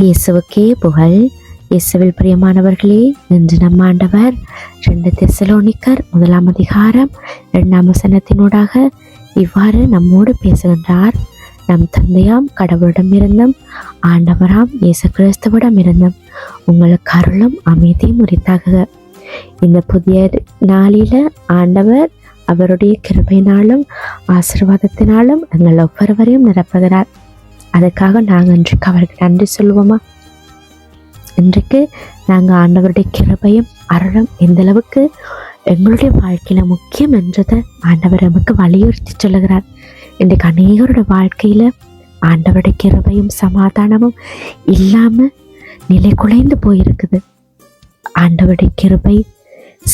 இயேசுவுக்கே புகழ். இயேசுவில் பிரியமானவர்களே, இன்று நம் ஆண்டவர் 2 தெசலோனிக்கர் 1 அதிகாரம் 2 வசனத்தினூடாக இவ்வாறு நம்மோடு பேசுகின்றார். நம் தந்தையாம் கடவுளிடமிருந்தும் ஆண்டவராம் இயேசு கிறிஸ்துவிடமிருந்தும் உங்களுக்கு அருளும் அமைதியும் உரித்தாகுக. இந்த புதிய நாளில ஆண்டவர் அவருடைய கிருபையினாலும் ஆசீர்வாதத்தினாலும் எங்கள் ஒவ்வொருவரையும் நிரப்புகிறார். அதுக்காக நாங்கள் இன்றைக்கு அவருக்கு நன்றி சொல்லுவோமா? இன்றைக்கு நாங்கள் ஆண்டவருடைய கிருபையும் அருளும் எந்த அளவுக்கு எங்களுடைய வாழ்க்கையில முக்கியம் என்றதை ஆண்டவர் நமக்கு வலியுறுத்தி சொல்லுகிறார். இன்றைக்கு அநேகரோட வாழ்க்கையில ஆண்டவருடைய கிருபையும் சமாதானமும் இல்லாம நிலை குலைந்து போயிருக்குது. ஆண்டவருடைய கிருபை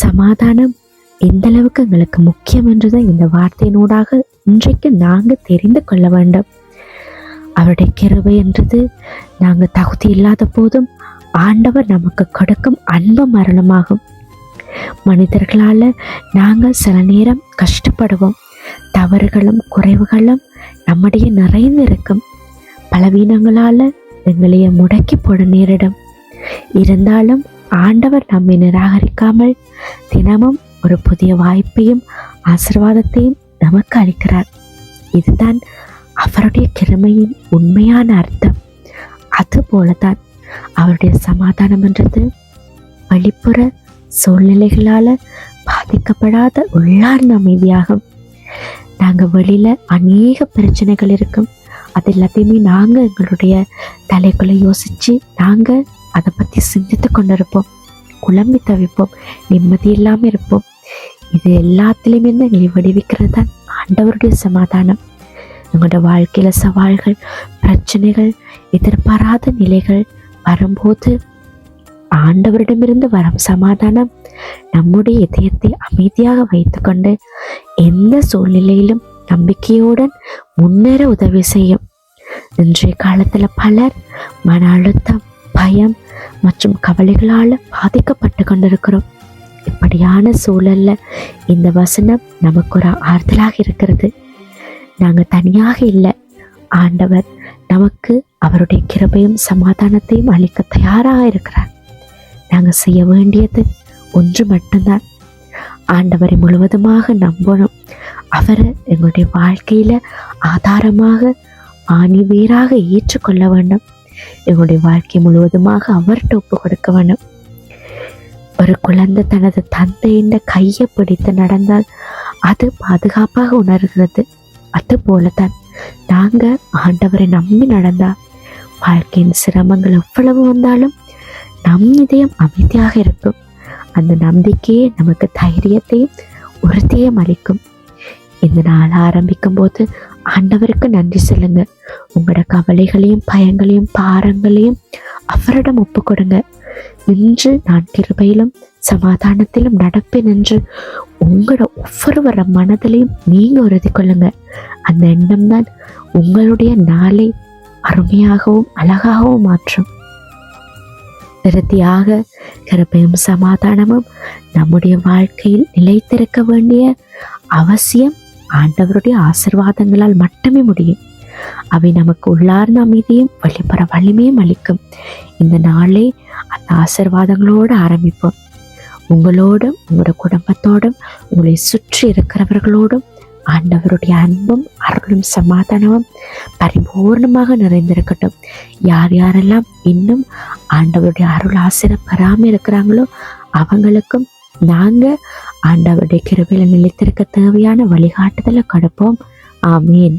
சமாதானம் எந்த அளவுக்கு எங்களுக்கு முக்கியம் என்றதை இந்த வார்த்தையினூடாக இன்றைக்கு நாங்கள் தெரிந்து கொள்ள வேண்டும். அவருடைய கிருபை என்றது நாங்கள் தகுதி இல்லாத போதும் ஆண்டவர் நமக்கு கொடுக்கும் அன்பும் அருளுமாகும். மனிதர்களால நாங்கள் சில நேரம் கஷ்டப்படுவோம். தவறுகளும் குறைவுகளும் நம்முடைய நிறைந்து இருக்கும். பலவீனங்களால எங்களைய முடக்கி போட நேரிடும். இருந்தாலும் ஆண்டவர் நம்மை நிராகரிக்காமல் தினமும் ஒரு புதிய வாய்ப்பையும் ஆசீர்வாதத்தையும் நமக்கு அளிக்கிறார். இதுதான் அவருடைய கிருபையின் உண்மையான அர்த்தம். அது போலதான் அவருடைய சமாதானம் என்றது வெளிப்புற சூழ்நிலைகளால பாதிக்கப்படாத உள்ளார்ந்த அமைதியாகும். நாங்கள் வெளியில அநேக பிரச்சனைகள் இருக்கும். அது எல்லாத்தையுமே நாங்கள் எங்களுடைய தலைக்குள்ள யோசிச்சு நாங்கள் அதை பற்றி சிந்தித்து கொண்டிருப்போம். குழம்பி தவிப்போம், நிம்மதி இல்லாமல் இருப்போம். இது எல்லாத்திலையுமே எங்களை விடுவிக்கிறது தான் ஆண்டவருடைய சமாதானம். எங்களோட வாழ்க்கையில சவால்கள், பிரச்சனைகள், எதிர்பாராத நிலைகள் வரும்போது ஆண்டவரிடமிருந்து வரும் சமாதானம் நம்முடைய இதயத்தை அமைதியாக வைத்துக்கொண்டு எந்த சூழ்நிலையிலும் நம்பிக்கையுடன் முன்னேற உதவி செய்யும். இன்றைய காலத்துல பலர் மன அழுத்தம், பயம் மற்றும் கவலைகளால பாதிக்கப்பட்டு கொண்டிருக்கிறோம். இப்படியான சூழல்ல இந்த வசனம் நமக்கு ஒரு ஆறுதலாக இருக்கிறது. நாங்கள் தனியாக இல்லை. ஆண்டவர் நமக்கு அவருடைய கிருபையும் சமாதானத்தையும் அளிக்க தயாராக இருக்கிறார். நாங்கள் செய்ய வேண்டியது ஒன்று மட்டும்தான், ஆண்டவரை முழுவதுமாக நம்பணும். அவரை எங்களுடைய வாழ்க்கையில ஆதாரமாக ஆணிவேராக ஏற்றுக்கொள்ள வேண்டும். எங்களுடைய வாழ்க்கை முழுவதுமாக அவர்கிட்ட ஒப்பு கொடுக்க வேண்டும். ஒரு குழந்தை தனது தந்தையின் கையை பிடித்து நடந்தால் அது பாதுகாப்பாக உணர்கிறது. அது போலதான் நாங்க ஆண்டவரை நம்பி நடந்தா வாழ்க்கையின் சிரமங்கள் எவ்வளவு வந்தாலும் நம் இதயம் அமைதியாக இருக்கும். அந்த நம்பிக்கையே நமக்கு தைரியத்தையும் உறுதியையும் அளிக்கும். இந்த நாள் ஆரம்பிக்கும் போது ஆண்டவருக்கு நன்றி சொல்லுங்க. உங்களோட கவலைகளையும் பயங்களையும் பாரங்களையும் அவரிடம் ஒப்பு கொடுங்க. இன்று நான் கிருபையிலும் சமாதானத்திலும் நடப்பேன் என்று உங்களோட ஒவ்வொருவர மனதிலையும் நீங்க உறுதி கொள்ளுங்க. அந்த எண்ணம் தான் உங்களுடைய நாளை அருமையாகவும் அழகாகவும் மாற்றும். இறுதியாக கிருபையும் சமாதானமும் நம்முடைய வாழ்க்கையில் நிலைத்திருக்க வேண்டிய அவசியம் ஆண்டவருடைய ஆசீர்வாதங்களால் மட்டுமே முடியும். அவை நமக்கு உள்ளார்ந்த அமைதியும் வெளிப்புற வலிமையும் அளிக்கும். இந்த நாளை அந்த ஆசீர்வாதங்களோடு ஆரம்பிப்போம். உங்களோடும் உங்களோட குடும்பத்தோடும் உங்களை சுற்றி இருக்கிறவர்களோடும் ஆண்டவருடைய அன்பும் அருளும் சமாதானமும் பரிபூர்ணமாக நிறைந்திருக்கட்டும். யார் யாரெல்லாம் இன்னும் ஆண்டவருடைய அருள் ஆசீர்வாதம் பெறாமல் இருக்கிறாங்களோ அவங்களுக்கும் நாங்க ஆண்டவருடைய கிருபையில நிலைத்திருக்க தேவையான வழிகாட்டுதலை கொடுப்போம். ஆமீன்.